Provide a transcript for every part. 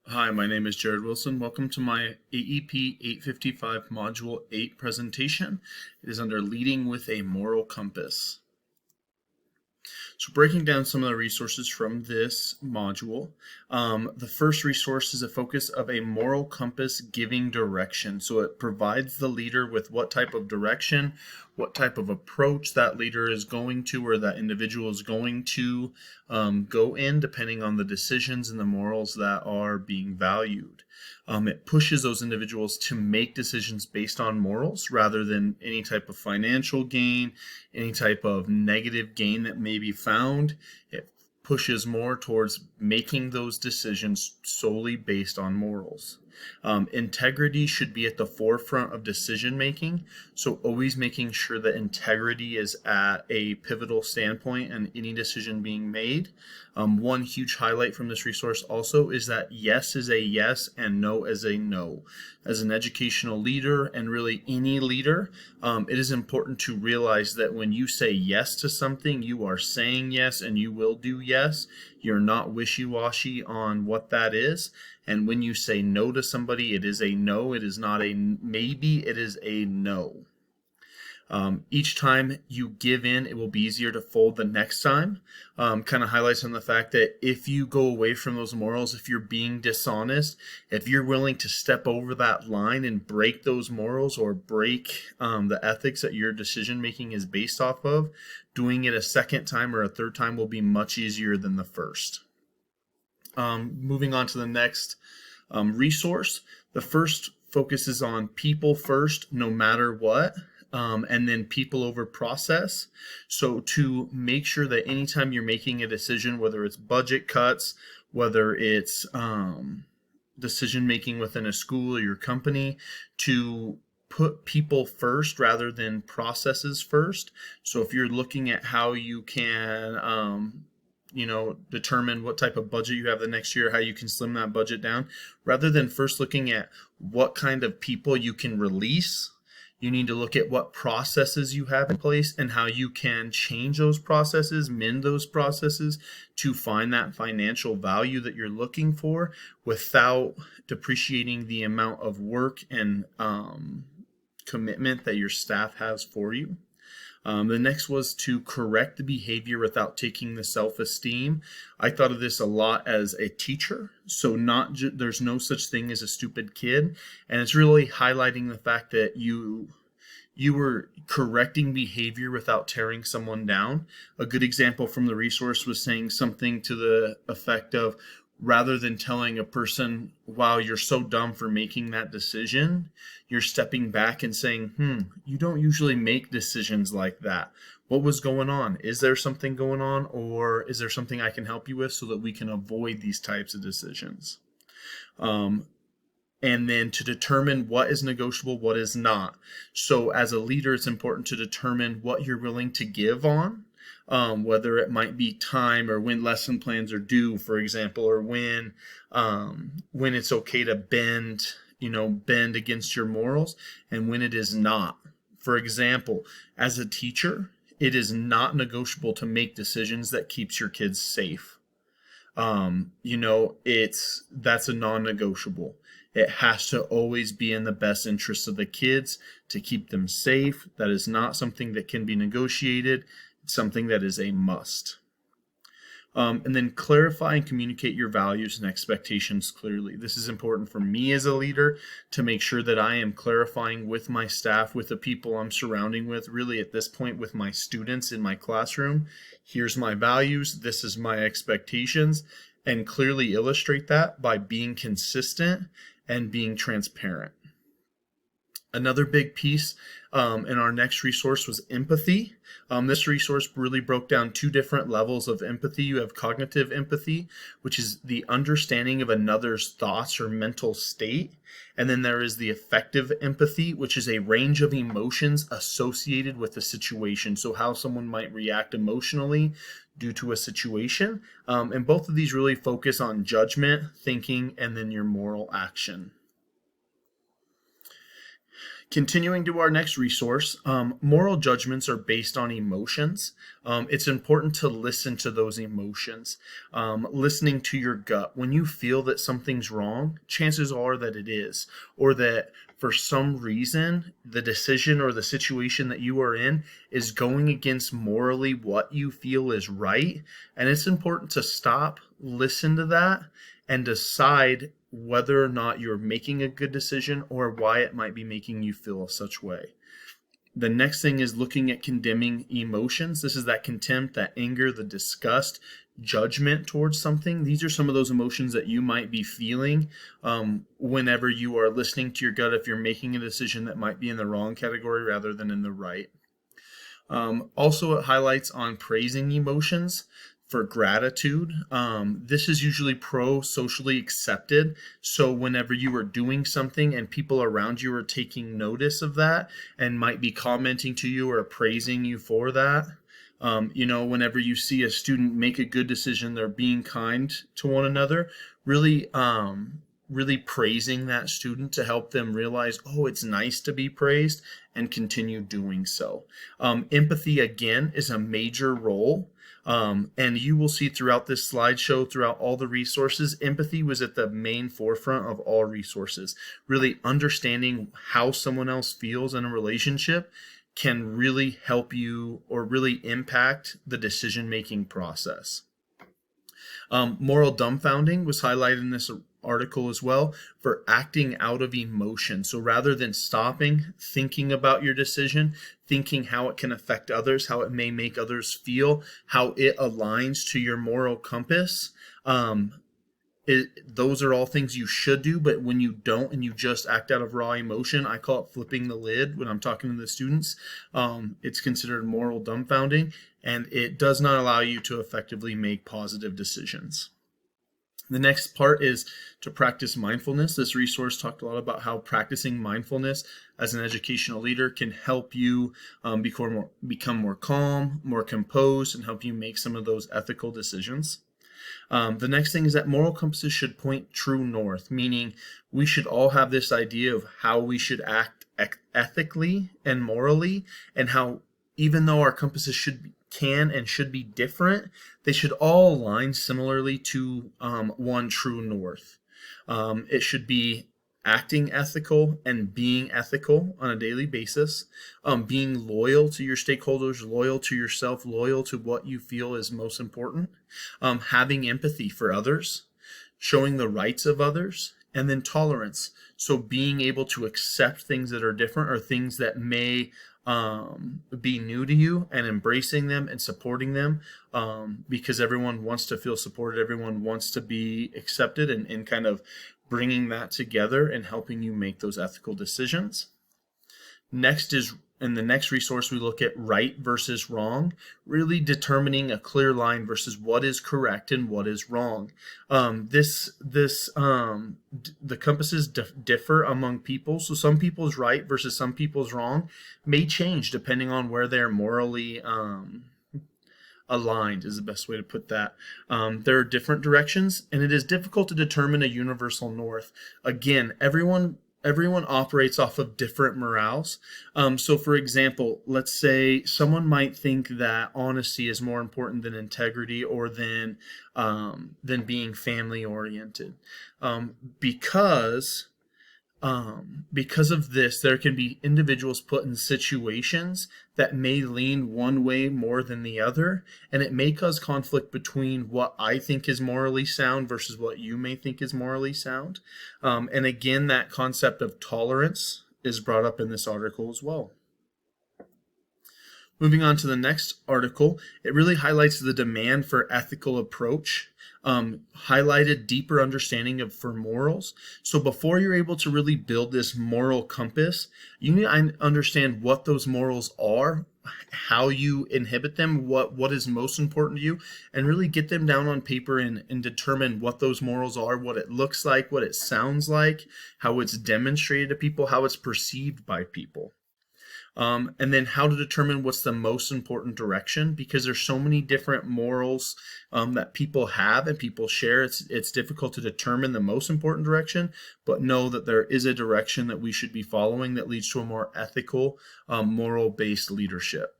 Hi, my name is Jared Wilson. Welcome to my AEP 855 Module 8 presentation. It is under Leading with a Moral Compass. So breaking down some of the resources from this module, the first resource is a focus of a moral compass giving direction. So it provides the leader with what type of direction, what type of approach that leader is going to or that individual is going to go in depending on the decisions and the morals that are being valued. It pushes those individuals to make decisions based on morals rather than any type of financial gain, any type of negative gain that may be found. It pushes more towards making those decisions solely based on morals. Integrity should be at the forefront of decision making, so always making sure that integrity is at a pivotal standpoint in any decision being made. One huge highlight from this resource also is that yes is a yes and no is a no. As an educational leader and really any leader, it is important to realize that when you say yes to something, you are saying yes and you will do yes. You're not wishy-washy on what that is. And when you say no to somebody, it is a no. It is not a maybe, it is a no. Each time you give in, it will be easier to fold the next time. Kind of highlights on the fact that if you go away from those morals, if you're being dishonest, if you're willing to step over that line and break those morals or break the ethics that your decision making is based off of, doing it a second time or a third time will be much easier than the first. Moving on to the next resource, the first focuses on people first, no matter what. And then people over process. So to make sure that anytime you're making a decision, whether it's budget cuts, whether it's decision making within a school or your company, to put people first rather than processes first. So if you're looking at how you can determine what type of budget you have the next year, how you can slim that budget down, rather than first looking at what kind of people you can release, you need to look at what processes you have in place and how you can change those processes, mend those processes to find that financial value that you're looking for without depreciating the amount of work and commitment that your staff has for you. The next was to correct the behavior without taking the self-esteem. I thought of this a lot as a teacher. So there's no such thing as a stupid kid. And it's really highlighting the fact that you were correcting behavior without tearing someone down. A good example from the resource was saying something to the effect of, rather than telling a person, wow, you're so dumb for making that decision, you're stepping back and saying, you don't usually make decisions like that. What was going on? Is there something going on, or is there something I can help you with so that we can avoid these types of decisions? And then to determine what is negotiable, what is not. So as a leader, it's important to determine what you're willing to give on. Whether it might be time or when lesson plans are due, for example, or when it's okay to bend against your morals and when it is not. For example, as a teacher, it is not negotiable to make decisions that keeps your kids safe. That's a non-negotiable. It has to always be in the best interest of the kids to keep them safe. That is not something that can be negotiated. It's something that is a must. And then clarify and communicate your values and expectations clearly. This is important for me as a leader to make sure that I am clarifying with my staff, with the people I'm surrounding with, really at this point with my students in my classroom. Here's my values, this is my expectations, and clearly illustrate that by being consistent and being transparent. Another big piece in our next resource was empathy. This resource really broke down two different levels of empathy. You have cognitive empathy, which is the understanding of another's thoughts or mental state. And then there is the affective empathy, which is a range of emotions associated with a situation. So how someone might react emotionally due to a situation. And both of these really focus on judgment, thinking, and then your moral action. Continuing to our next resource, moral judgments are based on emotions. It's important to listen to those emotions, listening to your gut. When you feel that something's wrong, chances are that it is, or that for some reason, the decision or the situation that you are in is going against morally what you feel is right. And it's important to stop, listen to that, and decide whether or not you're making a good decision or why it might be making you feel such way. The next thing is looking at condemning emotions. This is that contempt, that anger, the disgust, judgment towards something. These are some of those emotions that you might be feeling whenever you are listening to your gut, if you're making a decision that might be in the wrong category rather than in the right. Also, it highlights on praising emotions. For gratitude, this is usually pro-socially accepted. So whenever you are doing something and people around you are taking notice of that and might be commenting to you or praising you for that, whenever you see a student make a good decision, they're being kind to one another, really praising that student to help them realize, oh, it's nice to be praised, and continue doing so. Empathy, again, is a major role. And you will see throughout this slideshow, throughout all the resources, empathy was at the main forefront of all resources. Really understanding how someone else feels in a relationship can really help you or really impact the decision-making process. Moral dumbfounding was highlighted in this article as well, for acting out of emotion. So rather than stopping, thinking about your decision, thinking how it can affect others, how it may make others feel, how it aligns to your moral compass, those are all things you should do. But when you don't and you just act out of raw emotion, I call it flipping the lid when I'm talking to the students. It's considered moral dumbfounding, and it does not allow you to effectively make positive decisions. The next part is to practice mindfulness. This resource talked a lot about how practicing mindfulness as an educational leader can help you become more calm, more composed, and help you make some of those ethical decisions. The next thing is that moral compasses should point true north, meaning we should all have this idea of how we should act ethically and morally, and how even though our compasses can and should be different, they should all align similarly to one true north. It should be acting ethical and being ethical on a daily basis, being loyal to your stakeholders, loyal to yourself, loyal to what you feel is most important, having empathy for others, showing the rights of others, and then tolerance. So being able to accept things that are different or things that may be new to you, and embracing them and supporting them, because everyone wants to feel supported, everyone wants to be accepted, and kind of bringing that together and helping you make those ethical decisions. Next is, in the next resource, we look at right versus wrong, really determining a clear line versus what is correct and what is wrong. The compasses differ among people, so some people's right versus some people's wrong may change depending on where they're morally aligned, is the best way to put that. There are different directions, and it is difficult to determine a universal north. Again, everyone operates off of different morals. So for example, let's say someone might think that honesty is more important than integrity or than being family oriented. Because of this, there can be individuals put in situations that may lean one way more than the other, and it may cause conflict between what I think is morally sound versus what you may think is morally sound. And again, that concept of tolerance is brought up in this article as well. Moving on to the next article, it really highlights the demand for ethical approach, highlighted deeper understanding for morals. So before you're able to really build this moral compass, you need to understand what those morals are, how you inhibit them, what is most important to you, and really get them down on paper and determine what those morals are, what it looks like, what it sounds like, how it's demonstrated to people, how it's perceived by people. And then how to determine what's the most important direction, because there's so many different morals that people have and people share. It's difficult to determine the most important direction, but know that there is a direction that we should be following that leads to a more ethical, moral-based leadership.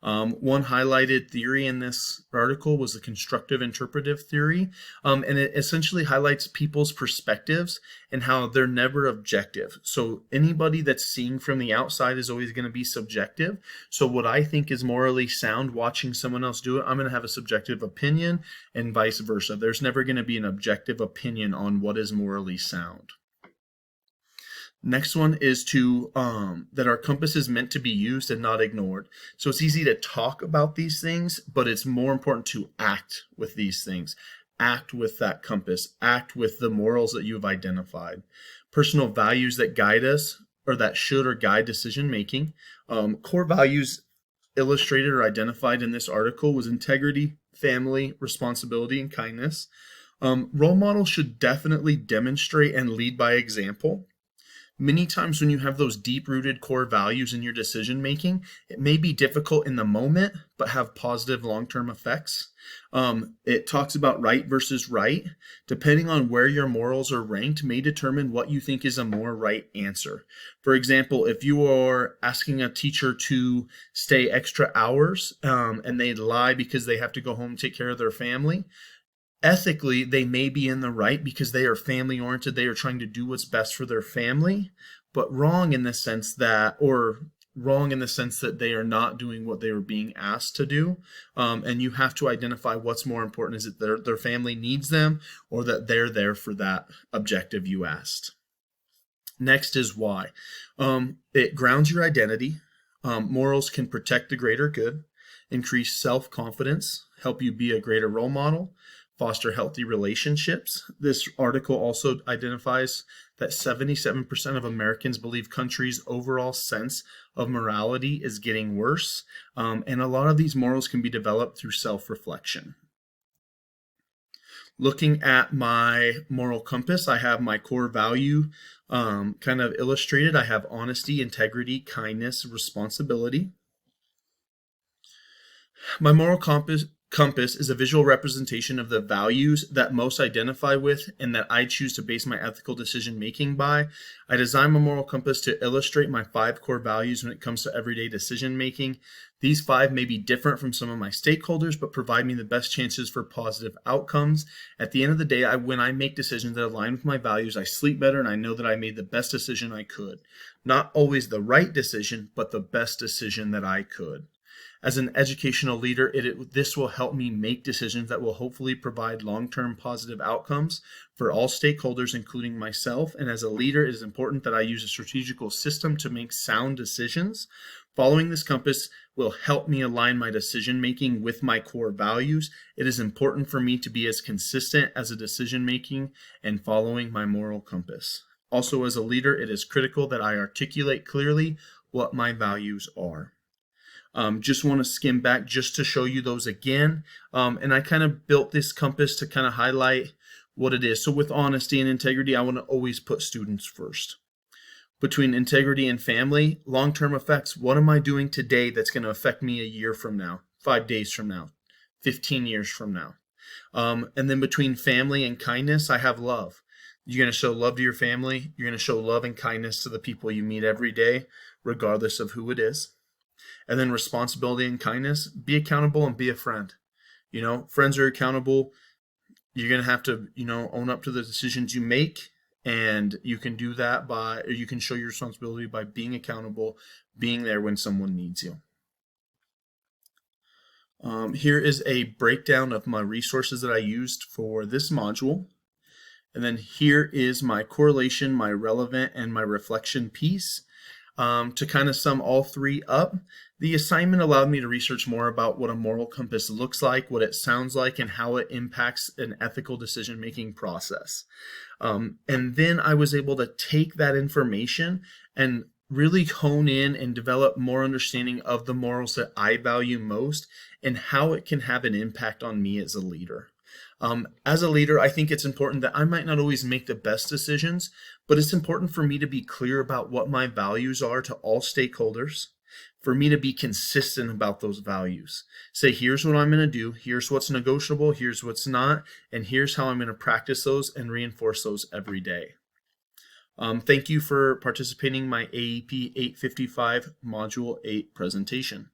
One highlighted theory in this article was the constructive interpretive theory, and it essentially highlights people's perspectives and how they're never objective. So anybody that's seeing from the outside is always going to be subjective. So what I think is morally sound, watching someone else do it, I'm going to have a subjective opinion, and vice versa. There's never going to be an objective opinion on what is morally sound. Next one is that our compass is meant to be used and not ignored. So it's easy to talk about these things, but it's more important to act with these things. Act with that compass. Act with the morals that you've identified. Personal values that guide us, or that should or guide decision making. Core values illustrated or identified in this article was integrity, family, responsibility, and kindness. Role models should definitely demonstrate and lead by example. Many times when you have those deep-rooted core values in your decision-making, it may be difficult in the moment, but have positive long-term effects. It talks about right versus right. Depending on where your morals are ranked may determine what you think is a more right answer. For example, if you are asking a teacher to stay extra hours and they lie because they have to go home and take care of their family, ethically, they may be in the right because they are family oriented. They are trying to do what's best for their family, but wrong in the sense that they are not doing what they were being asked to do. And you have to identify what's more important. Is it their family needs them, or that they're there for that objective you asked? Next is why. It grounds your identity. Morals can protect the greater good, increase self-confidence, help you be a greater role model, foster healthy relationships. This article also identifies that 77% of Americans believe countries' overall sense of morality is getting worse, and a lot of these morals can be developed through self-reflection. Looking at my moral compass, I have my core value kind of illustrated. I have honesty, integrity, kindness, responsibility. My moral compass is a visual representation of the values that most identify with and that I choose to base my ethical decision making by. I designed my moral compass to illustrate my 5 core values when it comes to everyday decision making. These 5 may be different from some of my stakeholders, but provide me the best chances for positive outcomes. At the end of the day, when I make decisions that align with my values, I sleep better and I know that I made the best decision I could. Not always the right decision, but the best decision that I could. As an educational leader, this will help me make decisions that will hopefully provide long-term positive outcomes for all stakeholders, including myself. And as a leader, it is important that I use a strategical system to make sound decisions. Following this compass will help me align my decision-making with my core values. It is important for me to be as consistent as a decision-making and following my moral compass. Also, as a leader, it is critical that I articulate clearly what my values are. Just want to skim back just to show you those again. And I kind of built this compass to kind of highlight what it is. So with honesty and integrity, I want to always put students first. Between integrity and family, long-term effects. What am I doing today that's going to affect me a year from now, 5 days from now, 15 years from now? And then between family and kindness, I have love. You're going to show love to your family. You're going to show love and kindness to the people you meet every day, regardless of who it is. And then responsibility and kindness, be accountable and be a friend. Friends are accountable. You're going to have to, own up to the decisions you make. And you can do that you can show your responsibility by being accountable, being there when someone needs you. Here is a breakdown of my resources that I used for this module. And then here is my correlation, my relevant, and my reflection piece. To kind of sum all 3 up, the assignment allowed me to research more about what a moral compass looks like, what it sounds like, and how it impacts an ethical decision-making process. And then I was able to take that information and really hone in and develop more understanding of the morals that I value most and how it can have an impact on me as a leader. As a leader, I think it's important that I might not always make the best decisions, but it's important for me to be clear about what my values are to all stakeholders. for me to be consistent about those values. Say, here's what I'm going to do, here's what's negotiable, here's what's not, and here's how I'm going to practice those and reinforce those every day. Thank you for participating in my AEP 855 Module 8 presentation.